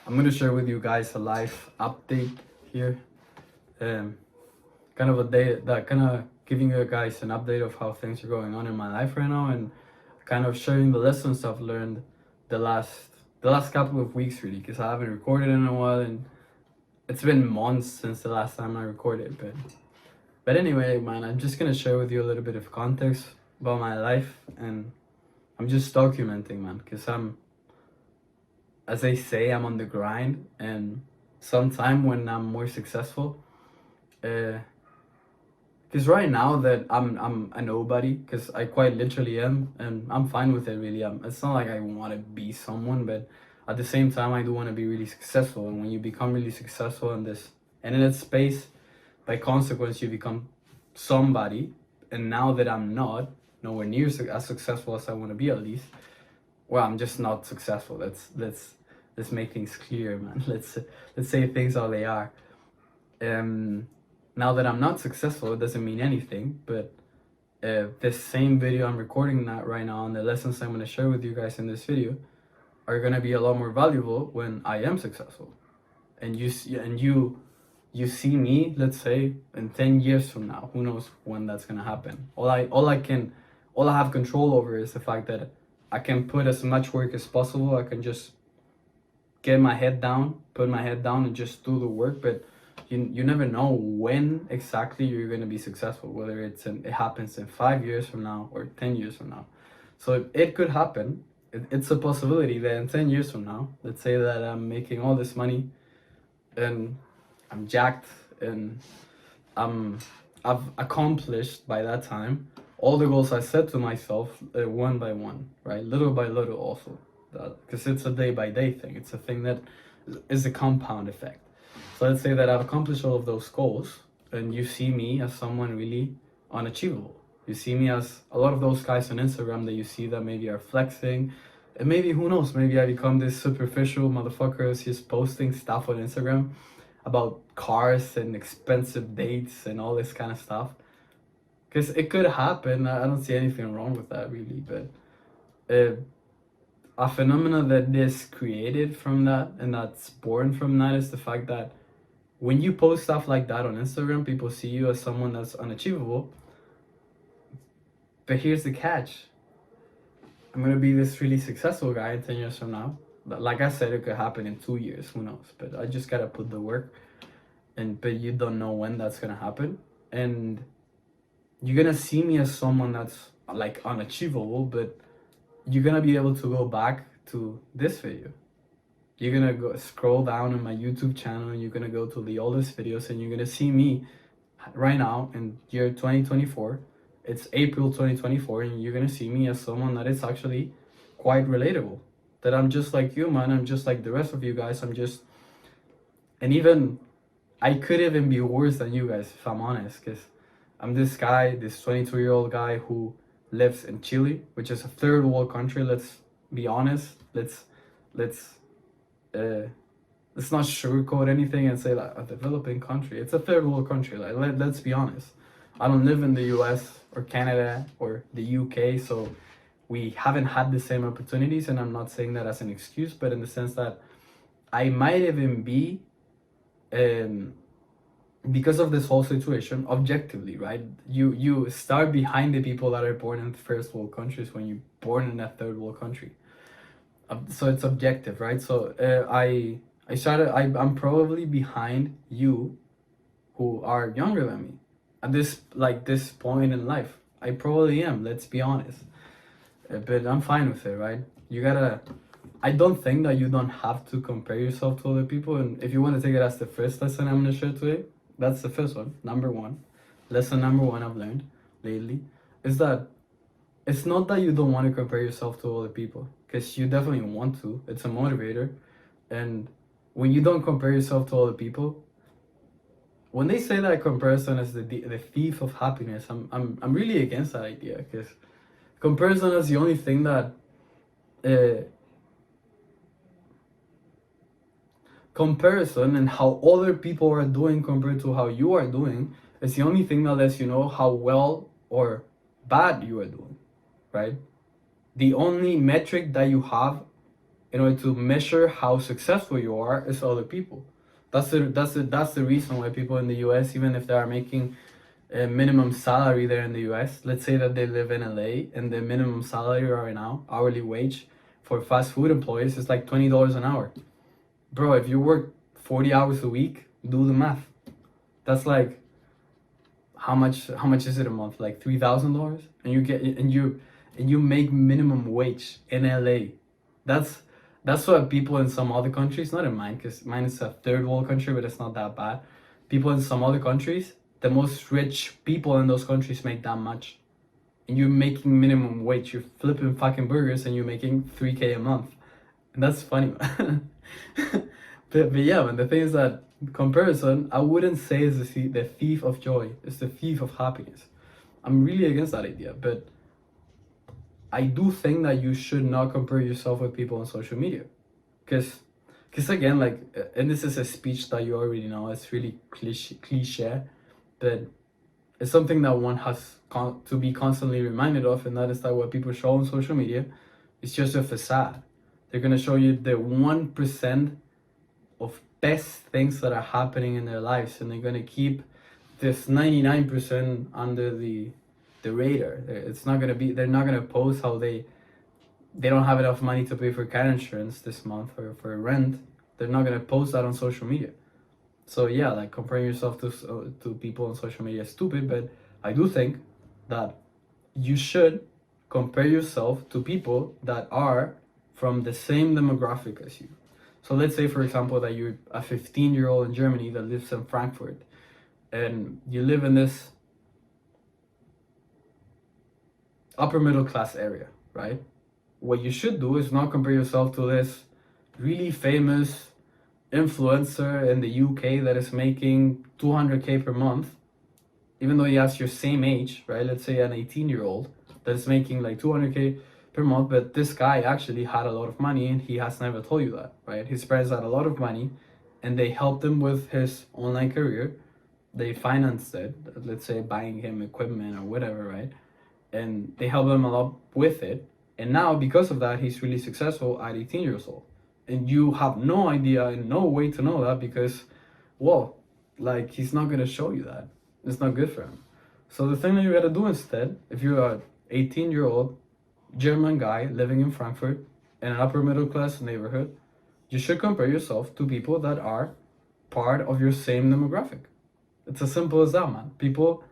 I'm gonna share with you guys a life update here. Um, Kind of a day that kind of giving you guys an update of how things are going on in my life right now, and kind of sharing the lessons I've learned the last the last couple of weeks really, because I haven't recorded in a while, and it's been months since the last time I recorded. But anyway, man, I'm just gonna share with you a little bit of context about my life, and I'm just documenting, man, because as they say, I'm on the grind, and sometime when I'm more successful, because right now that I'm a nobody, because I quite literally am, and I'm fine with it really. It's not like I want to be someone, but at the same time I do want to be really successful. And when you become really successful in this and in that space, by consequence you become somebody. And now that I'm not nowhere near as successful as I want to be, at least, well, I'm just not successful. Let's make things clear, man. Let's say things how they are. um Now that I'm not successful, it doesn't mean anything, but this same video I'm recording that right now, and the lessons I'm going to share with you guys in this video are going to be a lot more valuable when I am successful. And you see me, let's say, in 10 years from now. Who knows when that's going to happen. All I have control over is the fact that I can put as much work as possible. I can just get my head down, put my head down, and just do the work. But you never know when exactly you're going to be successful, whether it happens in 5 years from now or 10 years from now. So it could happen. It's a possibility that in 10 years from now, let's say that I'm making all this money and I'm jacked, and I've accomplished by that time all the goals I set to myself, one by one, right? Little by little also, because it's a day by day thing. It's a thing that is a compound effect. So let's say that I've accomplished all of those goals, and you see me as someone really unachievable. You see me as a lot of those guys on Instagram that you see that maybe are flexing, and maybe, who knows, maybe I become this superficial motherfucker who's just posting stuff on Instagram about cars and expensive dates and all this kind of stuff. Because it could happen. I don't see anything wrong with that really, but uh, a phenomenon that is created from that and that's born from that is the fact that when you post stuff like that on Instagram, people see you as someone that's unachievable. But here's the catch. I'm gonna be this really successful guy in 10 years from now. But like I said, it could happen in 2 years, who knows? But I just gotta put the work, but you don't know when that's gonna happen. And you're gonna see me as someone that's like unachievable, but you're gonna be able to go back to this video. You're gonna go scroll down on my YouTube channel, and you're gonna go to the oldest videos, and you're gonna see me right now in year 2024. It's April 2024, and you're gonna see me as someone that is actually quite relatable. That I'm just like you, man. I'm just like the rest of you guys. And even I could even be worse than you guys if I'm honest, because I'm this guy, this 22-year-old guy who lives in Chile, which is a third world country. Let's be honest. Let's not sugarcoat anything and say like a developing country. It's a third world country. Like let's be honest. I don't live in the US or Canada or the UK, so we haven't had the same opportunities. And I'm not saying that as an excuse, but in the sense that I might even be, because of this whole situation, objectively, right? You start behind the people that are born in first world countries when you're born in a third world country. So it's objective, right? So I'm probably behind you who are younger than me at this point in life. I probably am, let's be honest. But I'm fine with it, right? I don't think that you don't have to compare yourself to other people. And if you want to take it as the first lesson I'm going to share today, that's the first one. Lesson number one I've learned lately is that it's not that you don't want to compare yourself to other people, because you definitely want to. It's a motivator. And when you don't compare yourself to other people, when they say that comparison is the thief of happiness, I'm really against that idea, because comparison is the only thing that comparison and how other people are doing compared to how you are doing is the only thing that lets you know how well or bad you are doing, right? The only metric that you have in order to measure how successful you are is other people. That's the reason why people in the US, even if they are making a minimum salary there in the US, let's say that they live in LA and the minimum salary right now, hourly wage for fast food employees is like $20 an hour. Bro, if you work 40 hours a week, do the math. That's like how much is it a month? Like $3,000, and you make minimum wage in LA. That's what people in some other countries, not in mine, because mine is a third world country, but it's not that bad. People in some other countries, the most rich people in those countries make that much. And you're making minimum wage. You're flipping fucking burgers and you're making 3K a month. And that's funny. But yeah, man, the thing is that comparison, I wouldn't say is the thief of joy. It's the thief of happiness. I'm really against that idea, but I do think that you should not compare yourself with people on social media, because again, like, and this is a speech that you already know. It's really cliche, but it's something that one has to be constantly reminded of, and that is that what people show on social media is just a facade. They're gonna show you the 1% of best things that are happening in their lives, and they're gonna keep this 99% under the radar. It's not gonna be. They're not gonna post how they don't have enough money to pay for car insurance this month or for rent. They're not gonna post that on social media. So yeah, like, comparing yourself to people on social media is stupid, but I do think that you should compare yourself to people that are from the same demographic as you. So let's say, for example, that you're a 15-year-old in Germany that lives in Frankfurt, and you live in this upper middle class area, right? What you should do is not compare yourself to this really famous influencer in the UK that is making 200K per month, even though he has your same age, right? Let's say an 18-year-old that is making like 200K per month, but this guy actually had a lot of money and he has never told you that, right? His parents had a lot of money and they helped him with his online career. They financed it, let's say buying him equipment or whatever, right? And they helped him a lot with it. And now, because of that, he's really successful at 18 years old. And you have no idea and no way to know that because, well, like, he's not going to show you that. It's not good for him. So the thing that you got to do instead, if you're an 18-year-old German guy living in Frankfurt in an upper middle class neighborhood, you should compare yourself to people that are part of your same demographic. It's as simple as that, man. People,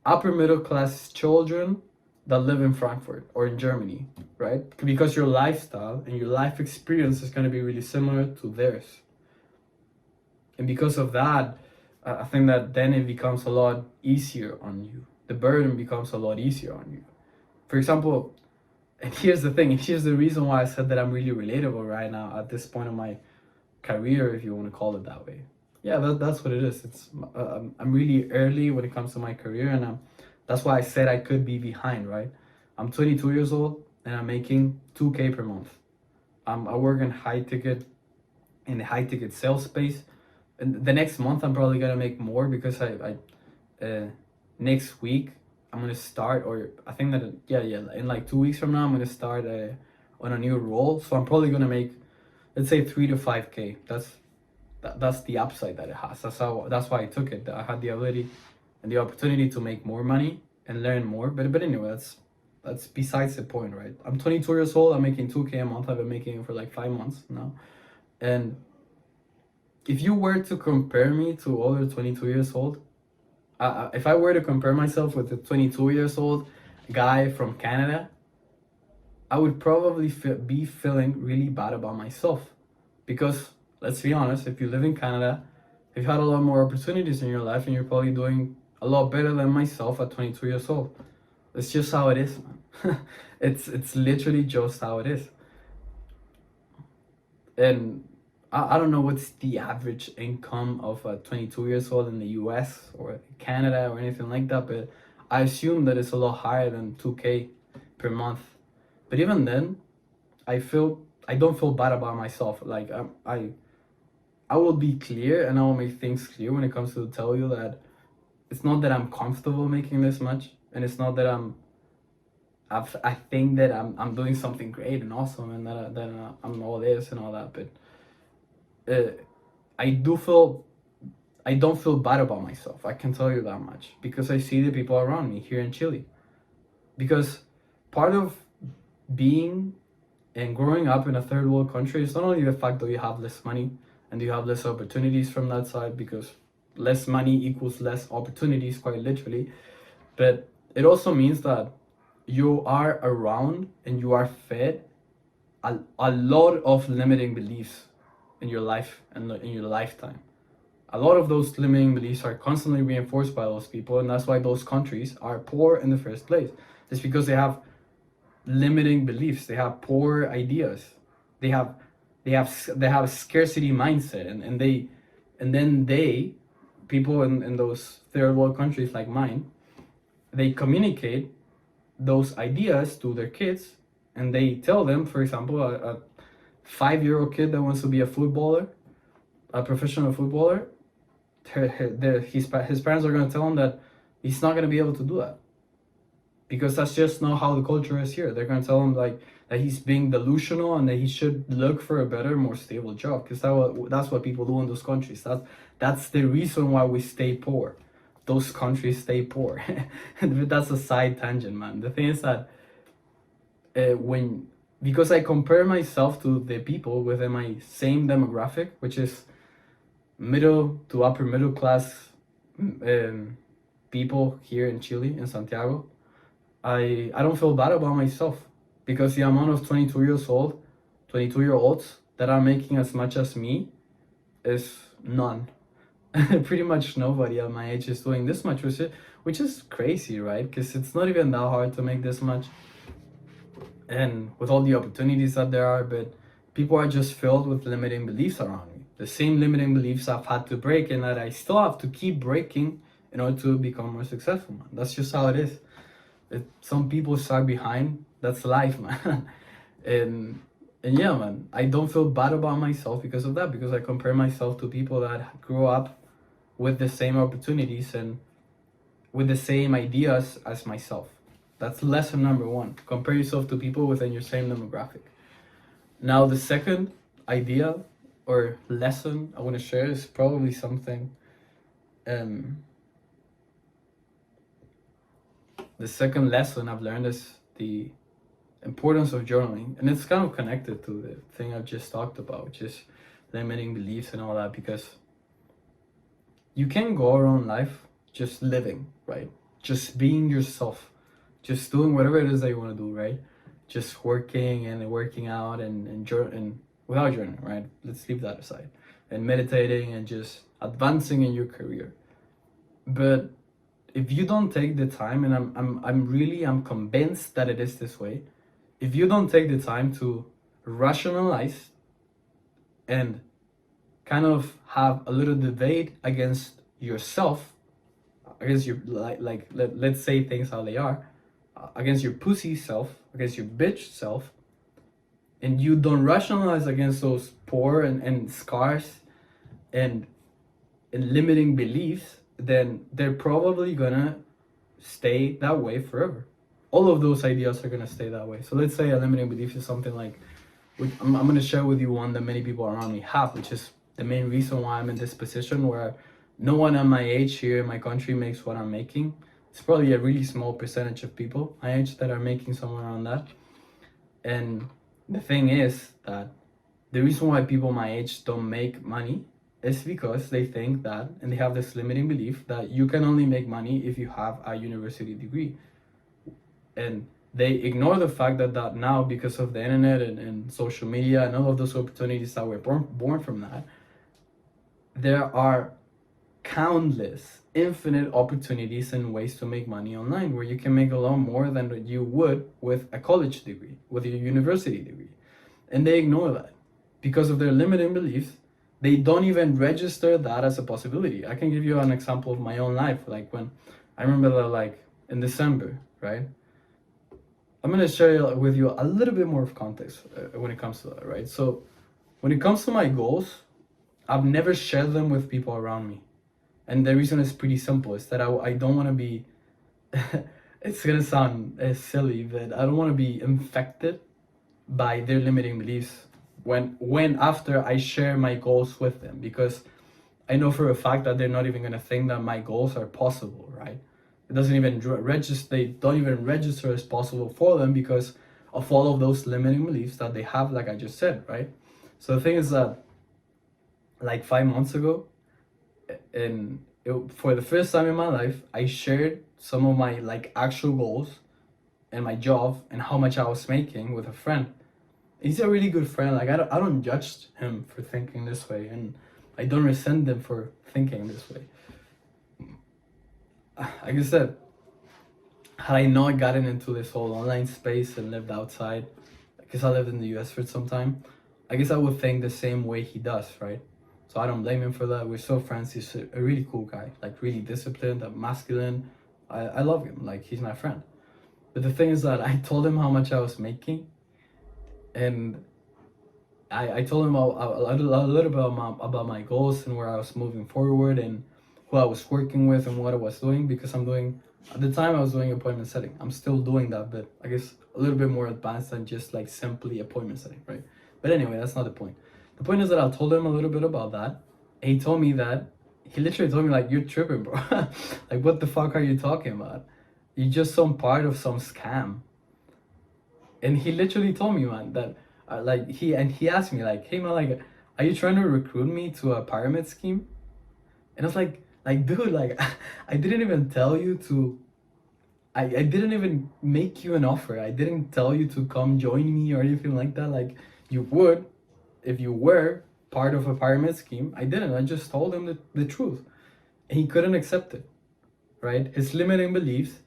upper middle class children that live in Frankfurt or in Germany, right? Because your lifestyle and your life experience is going to be really similar to theirs. And because of that, I think that then it becomes a lot easier on you. The burden becomes a lot easier on you. For example, and here's the thing, here's the reason why I said that I'm really relatable right now at this point of my career, if you want to call it that way. Yeah, that's what it is. I'm really early when it comes to my career, and that's why I said I could be behind, right? I'm 22 years old and I'm making 2K per month. I work in the high ticket sales space. And the next month I'm probably gonna make more because next week I'm gonna start, or I think that in like 2 weeks from now I'm gonna start on a new role. So I'm probably gonna make, let's say, 3 to 5K. That's the upside that it has. That's why I took it. I had the ability and the opportunity to make more money and learn more. But anyway, that's besides the point, right? I'm 22 years old. I'm making 2K a month. I've been making it for like 5 months now. And if you were to compare me to other 22 years old, if I were to compare myself with a 22 years old guy from Canada, I would probably be feeling really bad about myself. Because let's be honest, if you live in Canada, you've had a lot more opportunities in your life and you're probably doing a lot better than myself at 22 years old. It's just how it is, man. It's literally just how it is. And I don't know what's the average income of a 22 years old in the US or Canada or anything like that, but I assume that it's a lot higher than 2K per month. But even then, I don't feel bad about myself. Like, I will be clear and I will make things clear when it comes to tell you that it's not that I'm comfortable making this much, and it's not that I think that I'm doing something great and awesome, and that I'm all this and all that. But I do feel I don't feel bad about myself. I can tell you that much because I see the people around me here in Chile. Because part of being and growing up in a third world country is not only the fact that you have less money and you have less opportunities from that side, because less money equals less opportunities, quite literally, but it also means that you are around and you are fed a lot of limiting beliefs in your life and in your lifetime. A lot of those limiting beliefs are constantly reinforced by those people, and that's why those countries are poor in the first place. It's because they have limiting beliefs, they have poor ideas, they have scarcity mindset, and then they people in those third world countries like mine, they communicate those ideas to their kids, and they tell them, for example, a 5-year-old kid that wants to be a footballer, a professional footballer, his parents are going to tell him that he's not going to be able to do that, because that's just not how the culture is here. They're going to tell him like that he's being delusional and that he should look for a better, more stable job, because that's what people do in those countries. That's the reason why we stay poor. Those countries stay poor. That's a side tangent, man. The thing is that because I compare myself to the people within my same demographic, which is middle to upper middle class people here in Chile, in Santiago, I don't feel bad about myself, because the amount of 22-year-olds that are making as much as me is none. Pretty much nobody at my age is doing this much, which is crazy, right? Because it's not even that hard to make this much, and with all the opportunities that there are, but people are just filled with limiting beliefs around me. The same limiting beliefs I've had to break and that I still have to keep breaking in order to become more successful, man. That's just how it is. Some people start behind. That's life, man. and yeah, man, I don't feel bad about myself because of that, because I compare myself to people that grew up with the same opportunities and with the same ideas as myself. That's lesson number one. Compare yourself to people within your same demographic. Now, the second idea or lesson I want to share is probably something. The second lesson I've learned is the importance of journaling, and it's kind of connected to the thing I've just talked about, which is limiting beliefs and all that, because you can go around life just living, right? Just being yourself, just doing whatever it is that you want to do, right? Just working and working out and without journaling, right? Let's leave that aside. And meditating and just advancing in your career. But if you don't take the time, and I'm convinced that it is this way, if you don't take the time to rationalize and kind of have a little debate against yourself, against your let's say things how they are, against your pussy self, against your bitch self, and you don't rationalize against those poor and scars and limiting beliefs, then they're probably gonna stay that way forever. All of those ideas are gonna stay that way. So let's say a limiting belief is something like, I'm gonna share with you one that many people around me have, which is the main reason why I'm in this position where no one at my age here in my country makes what I'm making. It's probably a really small percentage of people my age that are making somewhere around that. And the thing is that the reason why people my age don't make money is because they think that, and they have this limiting belief that you can only make money if you have a university degree. And they ignore the fact that now, because of the internet and social media and all of those opportunities that were born from that, there are countless, infinite opportunities and ways to make money online, where you can make a lot more than you would with a college degree, with a university degree. And they ignore that because of their limiting beliefs. They don't even register that as a possibility. I can give you an example of my own life. Like when I remember that, like in December, right? I'm gonna share with you a little bit more of context when it comes to that, right? So when it comes to my goals, I've never shared them with people around me. And the reason is pretty simple, is that I don't want to be it's gonna sound silly, but I don't want to be infected by their limiting beliefs when after I share my goals with them, because I know for a fact that they're not even gonna think that my goals are possible, right? It doesn't even register. They don't even register as possible for them because of all of those limiting beliefs that they have, like I just said, right? So the thing is that, like 5 months ago, and for the first time in my life, I shared some of my like actual goals and my job and how much I was making with a friend. He's a really good friend. Like I don't judge him for thinking this way, and I don't resent them for thinking this way. Like I said, had I not gotten into this whole online space and lived outside, because I lived in the US for some time, I guess I would think the same way he does, right? So I don't blame him for that. We're so friends. He's a really cool guy, like really disciplined, masculine. I love him. Like he's my friend. But the thing is that I told him how much I was making, and I told him a little bit about my goals and where I was moving forward and who I was working with and what I was doing, because I'm doing, at the time I was doing appointment setting. I'm still doing that, but I guess a little bit more advanced than just like simply appointment setting, right? But anyway, that's not the point. The point is that I told him a little bit about that. And he told me that, he literally told me like, you're tripping, bro. Like, what the fuck are you talking about? You're just some part of some scam. And he literally told me, man, that like he asked me like, hey man, like, are you trying to recruit me to a pyramid scheme? And I was like dude, like I didn't even tell you to. I didn't even make you an offer. I didn't tell you to come join me or anything like that. Like you would if you were part of a pyramid scheme. I didn't. I just told him the truth, and he couldn't accept it. Right? His limiting beliefs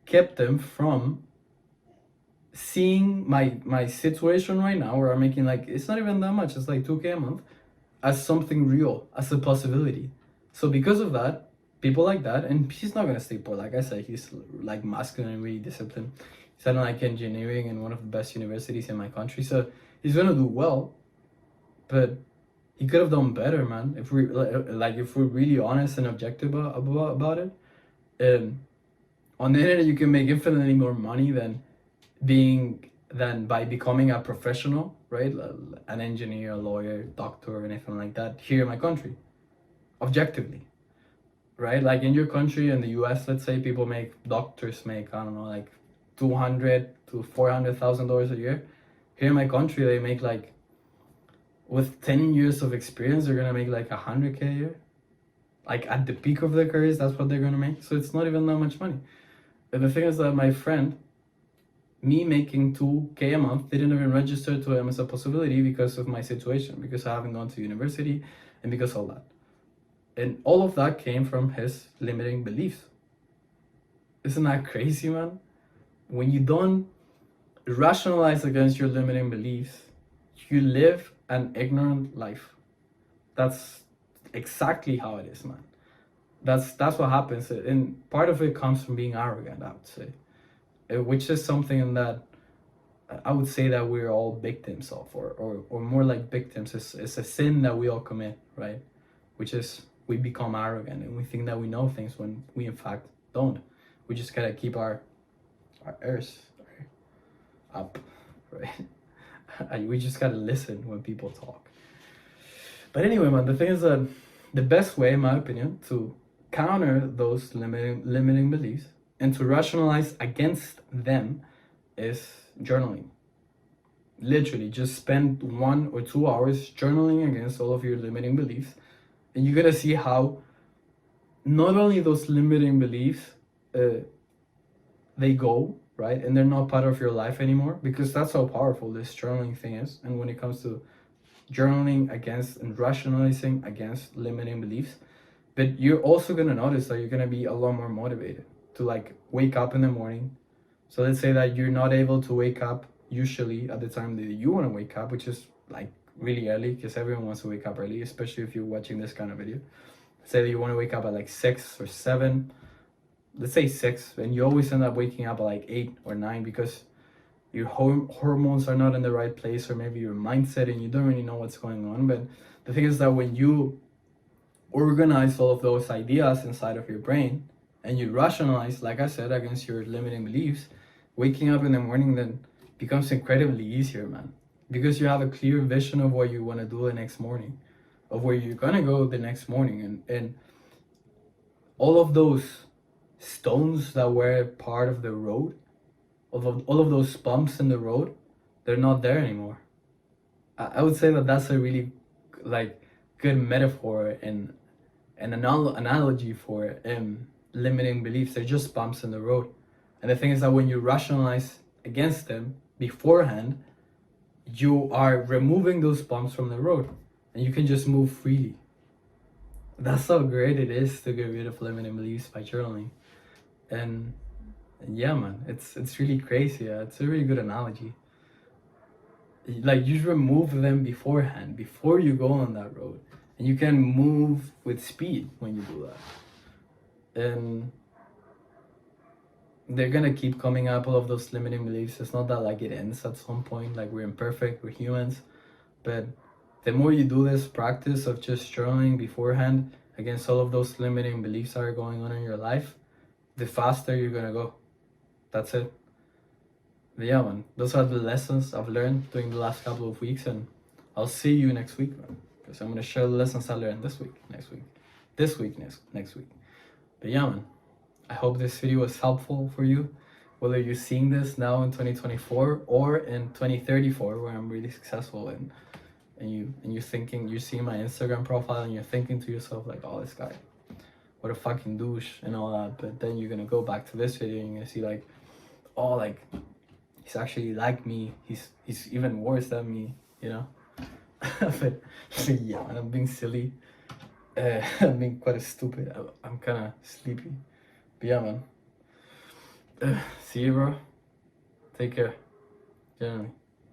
kept him from seeing my situation right now, where I'm making like, it's not even that much, it's like 2K a month, as something real, as a possibility. So because of that, people like that, and he's not gonna stay poor. Like I said, he's like masculine and really disciplined. He's studying like engineering in one of the best universities in my country, so he's gonna do well. But he could have done better, man. If we like if we're really honest and objective about it. On the internet, you can make infinitely more money than by becoming a professional, right? An engineer, a lawyer, doctor, or anything like that here in my country, objectively, right? Like in your country, in the US, let's say doctors make, I don't know, like 200 to $400,000 a year. Here in my country, they make like, with 10 years of experience, they're gonna make like 100K a year. Like at the peak of their careers, that's what they're gonna make. So it's not even that much money. And the thing is that my friend, me making 2K a month didn't even register to him as a possibility because of my situation, because I haven't gone to university, and because of all that. And all of that came from his limiting beliefs. Isn't that crazy, man? When you don't rationalize against your limiting beliefs, you live an ignorant life. That's exactly how it is, man. That's what happens, and part of it comes from being arrogant, I would say, which is something that I would say that we're all victims of, or more like victims. It's a sin that we all commit, right? Which is we become arrogant and we think that we know things when we in fact don't. We just gotta keep our ears up, right? We just gotta listen when people talk. But anyway, man, the thing is that the best way, in my opinion, to counter those limiting beliefs and to rationalize against them is journaling. Literally, just spend 1 or 2 hours journaling against all of your limiting beliefs, and you're gonna see how not only those limiting beliefs they go, right, and they're not part of your life anymore, because that's how powerful this journaling thing is. And when it comes to journaling against and rationalizing against limiting beliefs, but you're also gonna notice that you're gonna be a lot more motivated to like wake up in the morning. So let's say that you're not able to wake up usually at the time that you want to wake up, which is like really early, because everyone wants to wake up early, especially if you're watching this kind of video. Say that you want to wake up at like 6 or 7, let's say 6, and you always end up waking up at like 8 or 9 because your hormones are not in the right place, or maybe your mindset, and you don't really know what's going on. But the thing is that when you organize all of those ideas inside of your brain, and you rationalize, like I said, against your limiting beliefs, waking up in the morning then becomes incredibly easier, man. Because you have a clear vision of what you want to do the next morning, of where you're gonna go the next morning, and all of those stones that were part of the road, all of those bumps in the road, they're not there anymore. I would say that that's a really like good metaphor and an analogy for limiting beliefs. They're just bumps in the road. And the thing is that when you rationalize against them beforehand, you are removing those bumps from the road and you can just move freely. That's how great it is to get rid of limiting beliefs by journaling. And yeah, man, it's really crazy. Yeah. It's a really good analogy. Like you remove them beforehand, before you go on that road, and you can move with speed when you do that. And they're gonna keep coming up, all of those limiting beliefs. It's not that like it ends at some point. Like we're imperfect, we're humans, but the more you do this practice of just journaling beforehand against all of those limiting beliefs that are going on in your life, the faster you're gonna go. That's it. But yeah, man, those are the lessons I've learned during the last couple of weeks, and I'll see you next week, man. Because I'm gonna share the lessons I learned this week, next week, next week. But yeah, man, I hope this video was helpful for you, whether you're seeing this now in 2024 or in 2034, where I'm really successful, and you're thinking, you're seeing my Instagram profile, and you're thinking to yourself like, oh, this guy, what a fucking douche and all that. But then you're gonna go back to this video and you're gonna see like, oh, like he's actually like me. He's even worse than me, you know. but yeah, and I'm being silly. I'm being quite stupid. I'm kind of sleepy. But yeah, man. See you, bro. Take care. Generally.